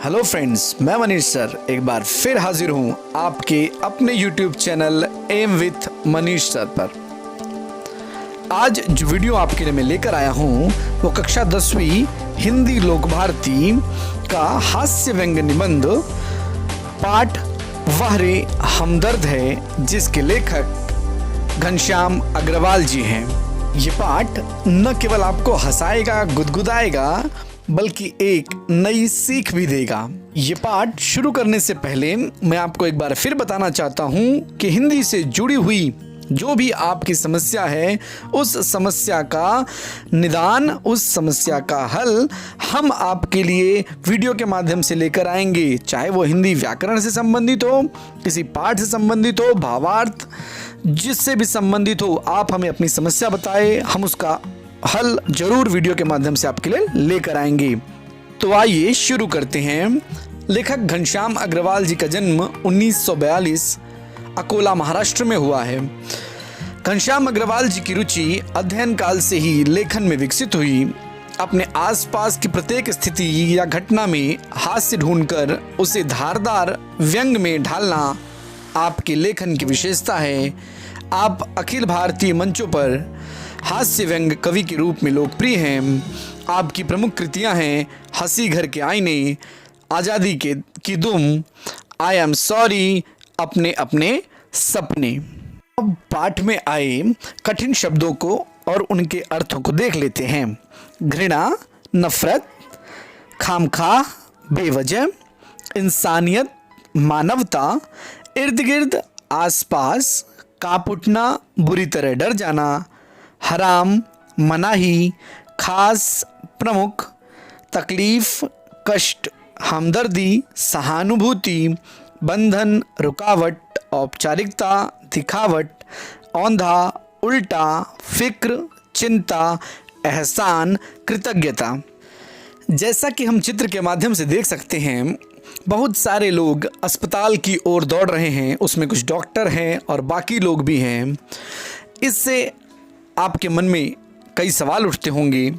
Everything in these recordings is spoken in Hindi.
हेलो फ्रेंड्स, मैं मनीष सर एक बार फिर हाजिर हूँ आपके अपने YouTube channel M with Manish sir पर। आज जो वीडियो आपके लिए मैं लेकर आया हूँ वो कक्षा 10वीं हिंदी लोक भारती का हास्य व्यंग्य निबंध पाठ वह रे हमदर्द है, जिसके लेखक घनश्याम अग्रवाल जी हैं। ये पाठ न केवल आपको हंसाएगा, गुदगुदाएगा, बल्कि एक नई सीख भी देगा। ये पाठ शुरू करने से पहले मैं आपको एक बार फिर बताना चाहता हूँ कि हिंदी से जुड़ी हुई जो भी आपकी समस्या है, उस समस्या का निदान, उस समस्या का हल हम आपके लिए वीडियो के माध्यम से लेकर आएंगे। चाहे वो हिंदी व्याकरण से संबंधित हो, किसी पाठ से संबंधित हो, भावार्थ जिससे भी संबंधित हो, आप हमें अपनी समस्या बताएं, हम उसका हल जरूर वीडियो के माध्यम से आपके लिए लेकर आएंगे। तो आइए शुरू करते हैं। लेखक घनश्याम अग्रवाल जी का जन्म 1942 अकोला महाराष्ट्र में हुआ है। घनश्याम अग्रवाल जी की रुचि अध्ययन काल से ही लेखन में विकसित हुई। अपने आसपास की प्रत्येक स्थिति या घटना में हास्य ढूंढकर उसे धारदार व्यंग में ढालना आपके लेखन की विशेषता है। आप अखिल भारतीय मंचों पर हास्य व्यंग कवि के रूप में लोकप्रिय हैं। आपकी प्रमुख कृतियां हैं हंसी घर के आईने, आज़ादी की दुम, आई एम सॉरी, अपने अपने सपने। अब पाठ में आए कठिन शब्दों को और उनके अर्थों को देख लेते हैं। घृणा, नफरत, खामखा, बेवजह, इंसानियत, मानवता, इर्द गिर्द, आसपास, कांप उठना, बुरी तरह डर जाना, हराम, मनाही, खास, प्रमुख, तकलीफ, कष्ट, हमदर्दी, सहानुभूति, बंधन, रुकावट, औपचारिकता, दिखावट, औंधा, उल्टा, फिक्र, चिंता, एहसान, कृतज्ञता। जैसा कि हम चित्र के माध्यम से देख सकते हैं, बहुत सारे लोग अस्पताल की ओर दौड़ रहे हैं। उसमें कुछ डॉक्टर हैं और बाकी लोग भी हैं। इससे आपके मन में कई सवाल उठते होंगे।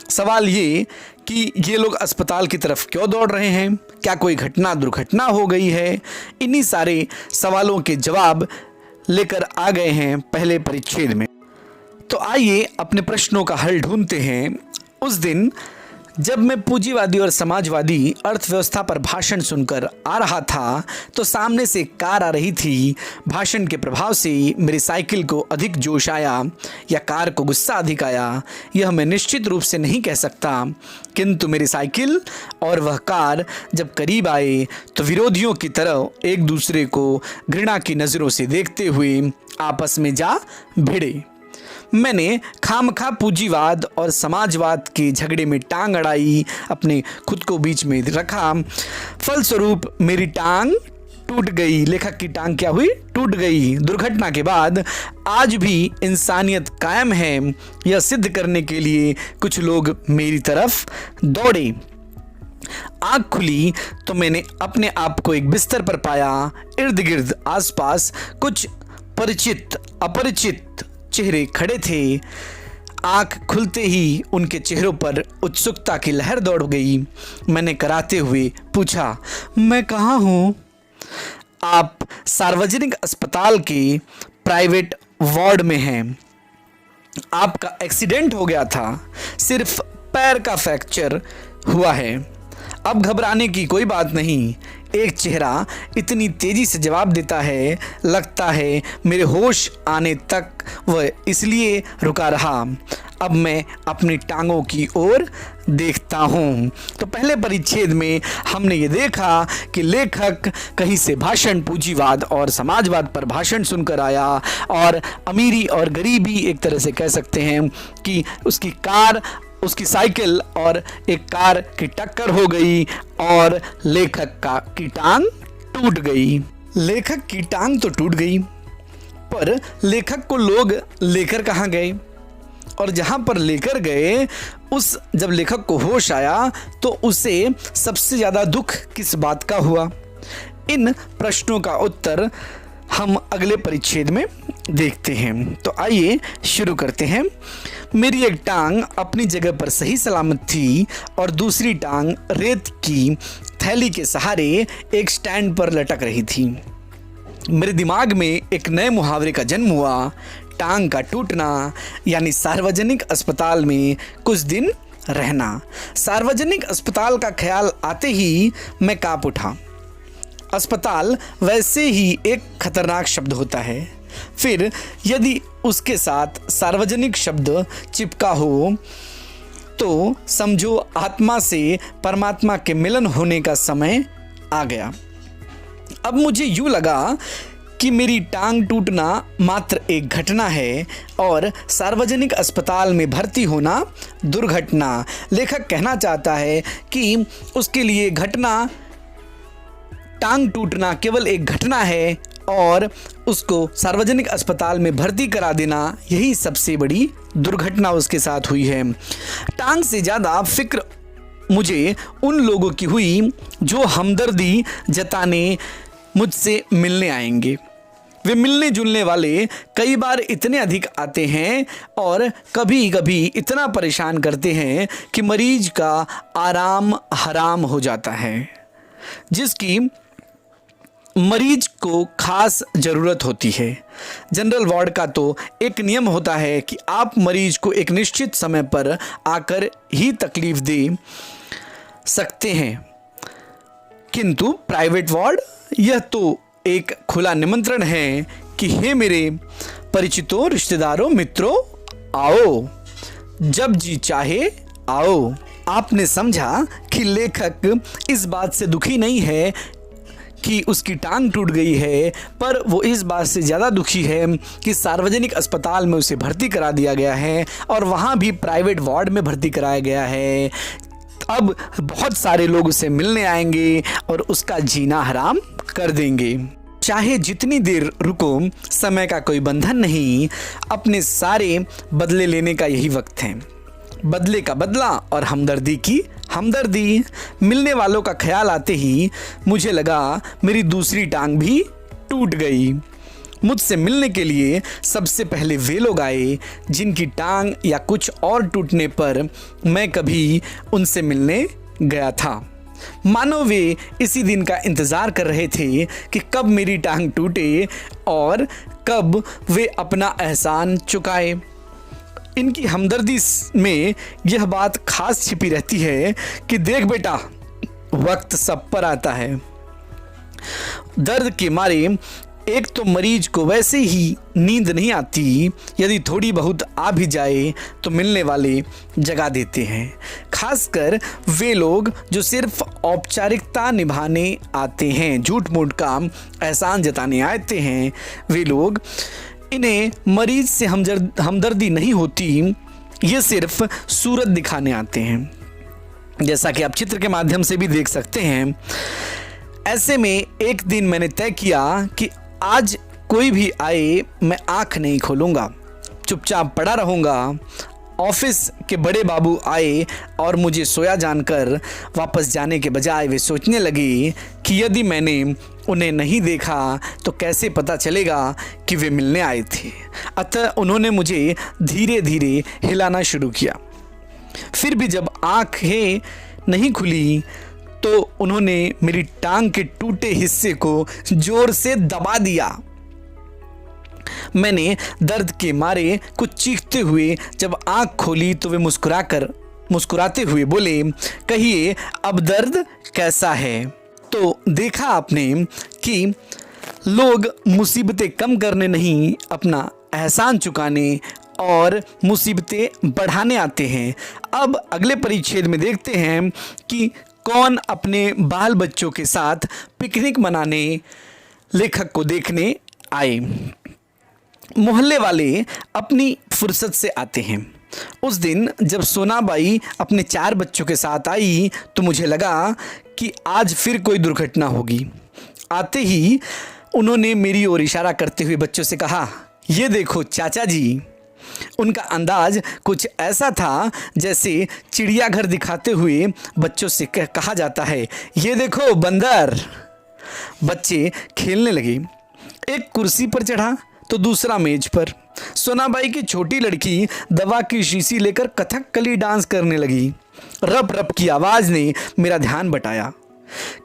सवाल ये कि ये लोग अस्पताल की तरफ क्यों दौड़ रहे हैं? क्या कोई दुर्घटना हो गई है? इन्हीं सारे सवालों के जवाब लेकर आ गए हैं पहले परिच्छेद में। तो आइए अपने प्रश्नों का हल ढूंढते हैं। उस दिन जब मैं पूंजीवादी और समाजवादी अर्थव्यवस्था पर भाषण सुनकर आ रहा था तो सामने से कार आ रही थी। भाषण के प्रभाव से मेरी साइकिल को अधिक जोश आया या कार को गुस्सा अधिक आया, यह मैं निश्चित रूप से नहीं कह सकता। किंतु मेरी साइकिल और वह कार जब करीब आए तो विरोधियों की तरह एक दूसरे को घृणा की नज़रों से देखते हुए आपस में जा भिड़े। मैंने खामखा पूंजीवाद और समाजवाद के झगड़े में टांग अड़ाई, अपने खुद को बीच में रखा। फलस्वरूप मेरी टांग टूट गई। लेखक की टांग क्या हुई? टूट गई। दुर्घटना के बाद आज भी इंसानियत कायम है, यह सिद्ध करने के लिए कुछ लोग मेरी तरफ दौड़े। आँख खुली तो मैंने अपने आप को एक बिस्तर पर पाया। इर्द गिर्द आसपास कुछ परिचित अपरिचित चेहरे खड़े थे। आंख खुलते ही उनके चेहरों पर उत्सुकता की लहर दौड़ गई। मैंने कराते हुए पूछा, मैं कहाँ हूँ? आप सार्वजनिक अस्पताल के प्राइवेट वार्ड में हैं। आपका एक्सीडेंट हो गया था, सिर्फ पैर का फ्रैक्चर हुआ है। अब घबराने की कोई बात नहीं। एक चेहरा इतनी तेजी से जवाब देता है, लगता है मेरे होश आने तक वह इसलिए रुका रहा। अब मैं अपनी टांगों की ओर देखता हूँ। तो पहले परिच्छेद में हमने ये देखा कि लेखक कहीं से भाषण पूंजीवाद और समाजवाद पर भाषण सुनकर आया और अमीरी और गरीबी, एक तरह से कह सकते हैं कि उसकी साइकिल और एक कार की टक्कर हो गई और लेखक की टांग टूट गई। लेखक की टांग तो टूट गई, पर लेखक को लोग लेकर कहाँ गए? और जहाँ पर लेकर गए, जब लेखक को होश आया तो उसे सबसे ज़्यादा दुख किस बात का हुआ? इन प्रश्नों का उत्तर हम अगले परिच्छेद में देखते हैं। तो आइए शुरू करते हैं। मेरी एक टांग अपनी जगह पर सही सलामत थी और दूसरी टांग रेत की थैली के सहारे एक स्टैंड पर लटक रही थी। मेरे दिमाग में एक नए मुहावरे का जन्म हुआ, टांग का टूटना, यानी सार्वजनिक अस्पताल में कुछ दिन रहना। सार्वजनिक अस्पताल का ख्याल आते ही मैं कांप उठा। अस्पताल वैसे ही एक खतरनाक शब्द होता है, फिर यदि उसके साथ सार्वजनिक शब्द चिपका हो तो समझो आत्मा से परमात्मा के मिलन होने का समय आ गया। अब मुझे यूं लगा कि मेरी टांग टूटना मात्र एक घटना है और सार्वजनिक अस्पताल में भर्ती होना दुर्घटना। लेखक कहना चाहता है कि उसके लिए टांग टूटना केवल एक घटना है और उसको सार्वजनिक अस्पताल में भर्ती करा देना यही सबसे बड़ी दुर्घटना उसके साथ हुई है। टांग से ज़्यादा फिक्र मुझे उन लोगों की हुई जो हमदर्दी जताने मुझसे मिलने आएंगे। वे मिलने जुलने वाले कई बार इतने अधिक आते हैं और कभी कभी इतना परेशान करते हैं कि मरीज का आराम हराम हो जाता है, जिसकी मरीज को खास ज़रूरत होती है। जनरल वार्ड का तो एक नियम होता है कि आप मरीज को एक निश्चित समय पर आकर ही तकलीफ दे सकते हैं, किंतु प्राइवेट वार्ड यह तो एक खुला निमंत्रण है कि हे मेरे परिचितों, रिश्तेदारों, मित्रों, आओ, जब जी चाहे आओ। आपने समझा कि लेखक इस बात से दुखी नहीं है कि उसकी टांग टूट गई है, पर वो इस बात से ज़्यादा दुखी है कि सार्वजनिक अस्पताल में उसे भर्ती करा दिया गया है और वहाँ भी प्राइवेट वार्ड में भर्ती कराया गया है। अब बहुत सारे लोग उसे मिलने आएंगे और उसका जीना हराम कर देंगे। चाहे जितनी देर रुको, समय का कोई बंधन नहीं। अपने सारे बदले लेने का यही वक्त है। बदले का बदला और हमदर्दी की हमदर्दी। मिलने वालों का ख्याल आते ही मुझे लगा मेरी दूसरी टांग भी टूट गई। मुझसे मिलने के लिए सबसे पहले वे लोग आए जिनकी टांग या कुछ और टूटने पर मैं कभी उनसे मिलने गया था। मानो वे इसी दिन का इंतज़ार कर रहे थे कि कब मेरी टांग टूटे और कब वे अपना एहसान चुकाए। इनकी हमदर्दी में यह बात खास छिपी रहती है कि देख बेटा, वक्त सब पर आता है। दर्द के मारे एक तो मरीज को वैसे ही नींद नहीं आती, यदि थोड़ी बहुत आ भी जाए तो मिलने वाले जगा देते हैं। खासकर वे लोग जो सिर्फ औपचारिकता निभाने आते हैं, झूठ मूठ का एहसान जताने आते हैं, वे लोग, इन्हें मरीज से हमदर्दी नहीं होती, ये सिर्फ सूरत दिखाने आते हैं, जैसा कि आप चित्र के माध्यम से भी देख सकते हैं। ऐसे में एक दिन मैंने तय किया कि आज कोई भी आए मैं आँख नहीं खोलूँगा, चुपचाप पड़ा रहूँगा। ऑफिस के बड़े बाबू आए और मुझे सोया जानकर वापस जाने के बजाय वे सोचने लगे कि यदि मैंने उन्हें नहीं देखा तो कैसे पता चलेगा कि वे मिलने आए थे। अतः उन्होंने मुझे धीरे धीरे हिलाना शुरू किया। फिर भी जब आँखें नहीं खुली तो उन्होंने मेरी टांग के टूटे हिस्से को जोर से दबा दिया। मैंने दर्द के मारे कुछ चीखते हुए जब आंख खोली तो वे मुस्कुराते हुए बोले, कहिए अब दर्द कैसा है। तो देखा आपने कि लोग मुसीबतें कम करने नहीं, अपना एहसान चुकाने और मुसीबतें बढ़ाने आते हैं। अब अगले परिच्छेद में देखते हैं कि कौन अपने बाल बच्चों के साथ पिकनिक मनाने लेखक को देखने आए। मोहल्ले वाले अपनी फुर्सत से आते हैं। उस दिन जब सोनाबाई अपने 4 बच्चों के साथ आई तो मुझे लगा कि आज फिर कोई दुर्घटना होगी। आते ही उन्होंने मेरी ओर इशारा करते हुए बच्चों से कहा, ये देखो चाचा जी। उनका अंदाज कुछ ऐसा था जैसे चिड़ियाघर दिखाते हुए बच्चों से कहा जाता है, ये देखो बंदर। बच्चे खेलने लगे। एक कुर्सी पर चढ़ा तो दूसरा मेज पर, सोनाबाई की छोटी लड़की दवा की शीशी लेकर कथकली डांस करने लगी। रप रप की आवाज ने मेरा ध्यान बटाया।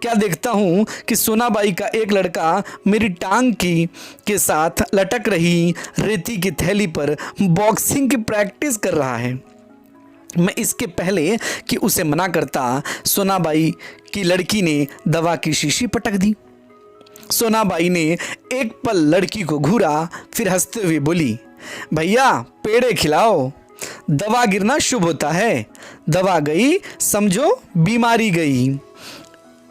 क्या देखता हूं कि सोनाबाई का एक लड़का मेरी टांग के साथ लटक रही रेती की थैली पर बॉक्सिंग की प्रैक्टिस कर रहा है। मैं इसके पहले कि उसे मना करता, सोनाबाई की लड़की ने दवा की शीशी पटक दी। सोनाबाई ने एक पल लड़की को घूरा, फिर हंसते हुए बोली, भैया पेड़े खिलाओ, दवा गिरना शुभ होता है। दवा गई समझो बीमारी गई।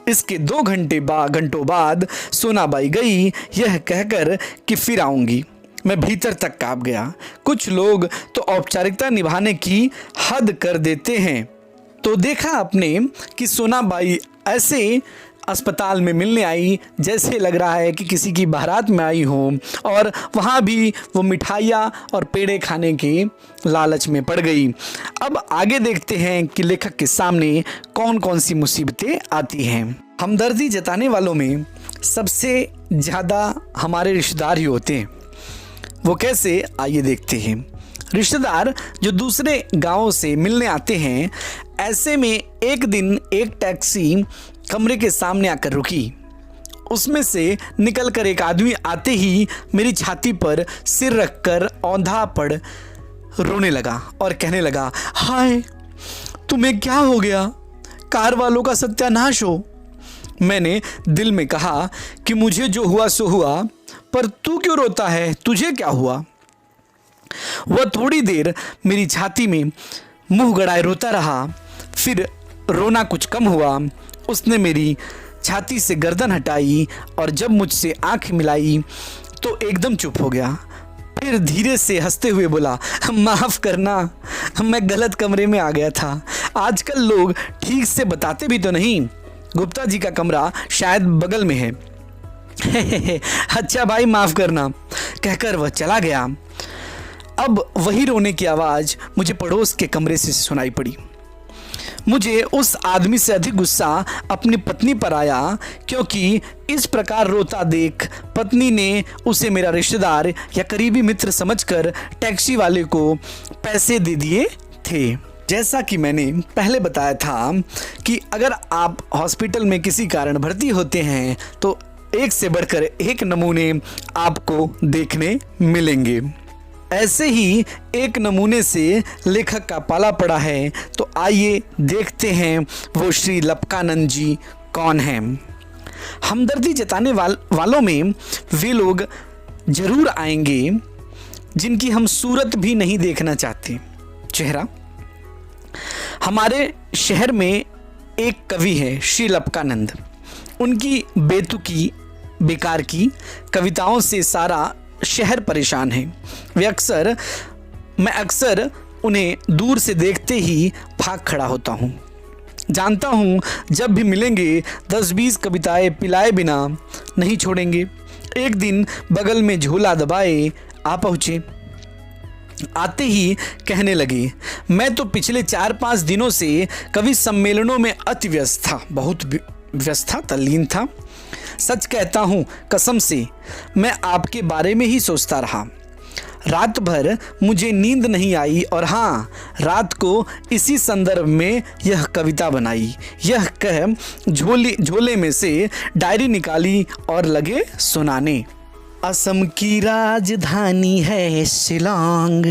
इसके 2 घंटों बाद सोनाबाई गई, यह कहकर कि फिर आऊंगी। मैं भीतर तक कांप गया। कुछ लोग तो औपचारिकता निभाने की हद कर देते हैं। तो देखा आपने कि सोनाबाई ऐसे अस्पताल में मिलने आई जैसे लग रहा है कि किसी की बारात में आई हो, और वहाँ भी वो मिठाइयाँ और पेड़े खाने के लालच में पड़ गई। अब आगे देखते हैं कि लेखक के सामने कौन कौन सी मुसीबतें आती हैं। हमदर्दी जताने वालों में सबसे ज़्यादा हमारे रिश्तेदार ही होते हैं। वो कैसे, आइए देखते हैं। रिश्तेदार जो दूसरे गांवों से मिलने आते हैं, ऐसे में एक दिन एक टैक्सी कमरे के सामने आकर रुकी। उसमें से निकलकर एक आदमी आते ही मेरी छाती पर सिर रखकर औंधा पड़ रोने लगा और कहने लगा, हाय तुम्हें क्या हो गया, कार वालों का सत्यानाश हो। मैंने दिल में कहा कि मुझे जो हुआ सो हुआ, पर तू क्यों रोता है, तुझे क्या हुआ। वह थोड़ी देर मेरी छाती में मुंह गड़ाए रोता रहा, फिर रोना कुछ कम हुआ। उसने मेरी छाती से गर्दन हटाई और जब मुझसे आंख मिलाई तो एकदम चुप हो गया। फिर धीरे से हंसते हुए बोला, माफ़ करना, मैं गलत कमरे में आ गया था। आजकल लोग ठीक से बताते भी तो नहीं। गुप्ता जी का कमरा शायद बगल में है। अच्छा भाई माफ़ करना, कहकर वह चला गया। अब वही रोने की आवाज़ मुझे पड़ोस के कमरे से सुनाई पड़ी। मुझे उस आदमी से अधिक गुस्सा अपनी पत्नी पर आया, क्योंकि इस प्रकार रोता देख पत्नी ने उसे मेरा रिश्तेदार या करीबी मित्र समझकर टैक्सी वाले को पैसे दे दिए थे। जैसा कि मैंने पहले बताया था कि अगर आप हॉस्पिटल में किसी कारण भर्ती होते हैं तो एक से बढ़कर एक नमूने आपको देखने मिलेंगे। ऐसे ही एक नमूने से लेखक का पाला पड़ा है, तो आइए देखते हैं वो श्री लपकानंद जी कौन हैं। हमदर्दी जताने वालों में वे लोग जरूर आएंगे जिनकी हम सूरत भी नहीं देखना चाहते, चेहरा। हमारे शहर में एक कवि है श्री लपकानंद। उनकी बेतुकी बेकार की कविताओं से सारा शहर परेशान है। मैं अक्सर उन्हें दूर से देखते ही भाग खड़ा होता हूँ। जानता हूँ जब भी मिलेंगे 10-20 कविताएं पिलाए बिना नहीं छोड़ेंगे। एक दिन बगल में झोला दबाए आ पहुँचे। आते ही कहने लगे, मैं तो पिछले 4-5 दिनों से कवि सम्मेलनों में अति व्यस्त था, बहुत व्यस्त था, तल्लीन था। सच कहता हूँ, कसम से मैं आपके बारे में ही सोचता रहा। रात भर मुझे नींद नहीं आई और हाँ, रात को इसी संदर्भ में यह कविता बनाई। यह कह झोले में से डायरी निकाली और लगे सुनाने। असम की राजधानी है शिलांग,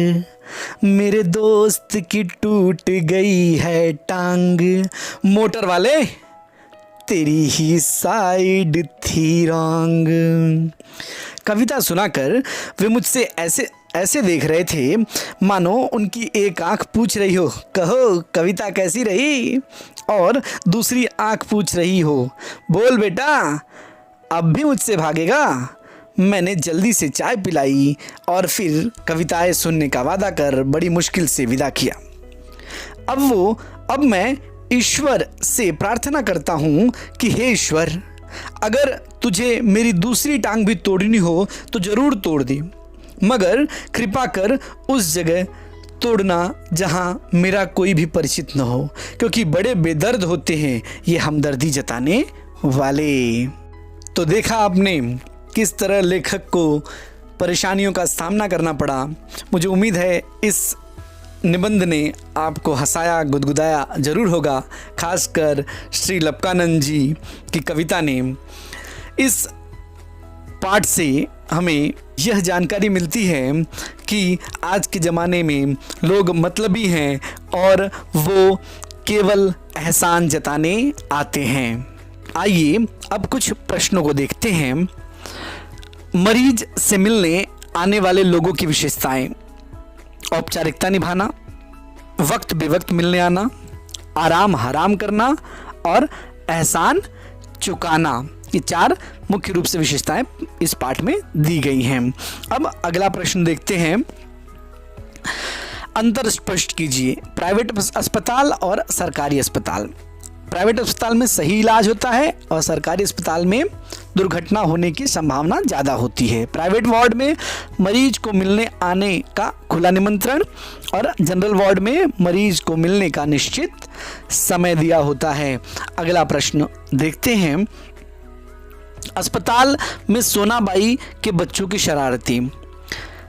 मेरे दोस्त की टूट गई है टांग। मोटर वाले तेरी ही साइड थी रॉन्ग। कविता सुनाकर वे मुझसे ऐसे देख रहे थे मानो उनकी एक आंख पूछ रही हो, कहो कविता कैसी रही, और दूसरी आंख पूछ रही हो, बोल बेटा अब भी मुझसे भागेगा। मैंने जल्दी से चाय पिलाई और फिर कविताएं सुनने का वादा कर बड़ी मुश्किल से विदा किया। अब मैं ईश्वर से प्रार्थना करता हूँ कि हे ईश्वर, अगर तुझे मेरी दूसरी टांग भी तोड़नी हो तो ज़रूर तोड़ दे, मगर कृपा कर उस जगह तोड़ना जहाँ मेरा कोई भी परिचित न हो, क्योंकि बड़े बेदर्द होते हैं ये हमदर्दी जताने वाले। तो देखा आपने किस तरह लेखक को परेशानियों का सामना करना पड़ा। मुझे उम्मीद है इस निबंध ने आपको हंसाया, गुदगुदाया ज़रूर होगा। खासकर श्री लपकानंद जी की कविता ने। इस पाठ से हमें यह जानकारी मिलती है कि आज के ज़माने में लोग मतलबी हैं और वो केवल एहसान जताने आते हैं। आइए अब कुछ प्रश्नों को देखते हैं। मरीज से मिलने आने वाले लोगों की विशेषताएं: औपचारिकता निभाना, वक्त बेवक्त मिलने आना, आराम हराम करना और एहसान चुकाना। ये 4 मुख्य रूप से विशेषताएं इस पाठ में दी गई हैं। अब अगला प्रश्न देखते हैं। अंतर स्पष्ट कीजिए। प्राइवेट अस्पताल और सरकारी अस्पताल। प्राइवेट अस्पताल में सही इलाज होता है और सरकारी अस्पताल में दुर्घटना होने की संभावना ज़्यादा होती है। प्राइवेट वार्ड में मरीज को मिलने आने का खुला निमंत्रण और जनरल वार्ड में मरीज को मिलने का निश्चित समय दिया होता है। अगला प्रश्न देखते हैं। अस्पताल में सोनाबाई के बच्चों की शरारतें।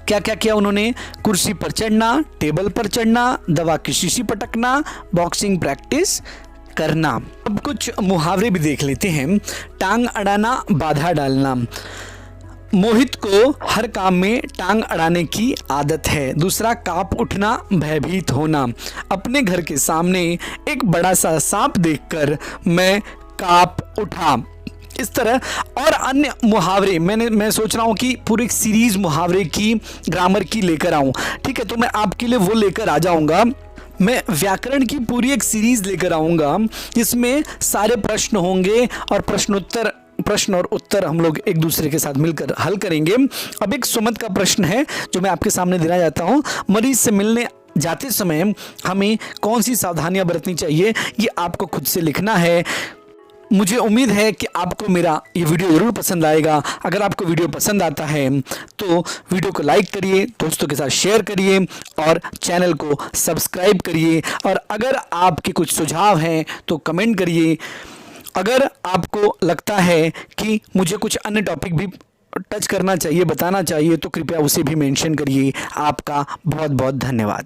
क्या क्या किया उन्होंने? कुर्सी पर चढ़ना, टेबल पर चढ़ना, दवा की शीशी पटकना, बॉक्सिंग प्रैक्टिस करना। अब कुछ मुहावरे भी देख लेते हैं। टांग अड़ाना, बाधा डालना। मोहित को हर काम में टांग अड़ाने की आदत है। दूसरा, कांप उठना, भयभीत होना। अपने घर के सामने एक बड़ा सा सांप देखकर मैं कांप उठा। इस तरह और अन्य मुहावरे मैं सोच रहा हूँ कि पूरी एक सीरीज मुहावरे की, ग्रामर की लेकर आऊँ। ठीक है, तो मैं आपके लिए वो लेकर आ जाऊँगा। मैं व्याकरण की पूरी एक सीरीज लेकर आऊँगा जिसमें सारे प्रश्न होंगे और प्रश्न और उत्तर हम लोग एक दूसरे के साथ मिलकर हल करेंगे। अब एक सुमत का प्रश्न है जो मैं आपके सामने देना चाहता हूँ। मरीज से मिलने जाते समय हमें कौन सी सावधानियां बरतनी चाहिए, ये आपको खुद से लिखना है। मुझे उम्मीद है कि आपको मेरा ये वीडियो ज़रूर पसंद आएगा। अगर आपको वीडियो पसंद आता है तो वीडियो को लाइक करिए, दोस्तों के साथ शेयर करिए और चैनल को सब्सक्राइब करिए। और अगर आपके कुछ सुझाव हैं तो कमेंट करिए। अगर आपको लगता है कि मुझे कुछ अन्य टॉपिक भी टच करना चाहिए, बताना चाहिए, तो कृपया उसे भी मेंशन करिए। आपका बहुत बहुत धन्यवाद।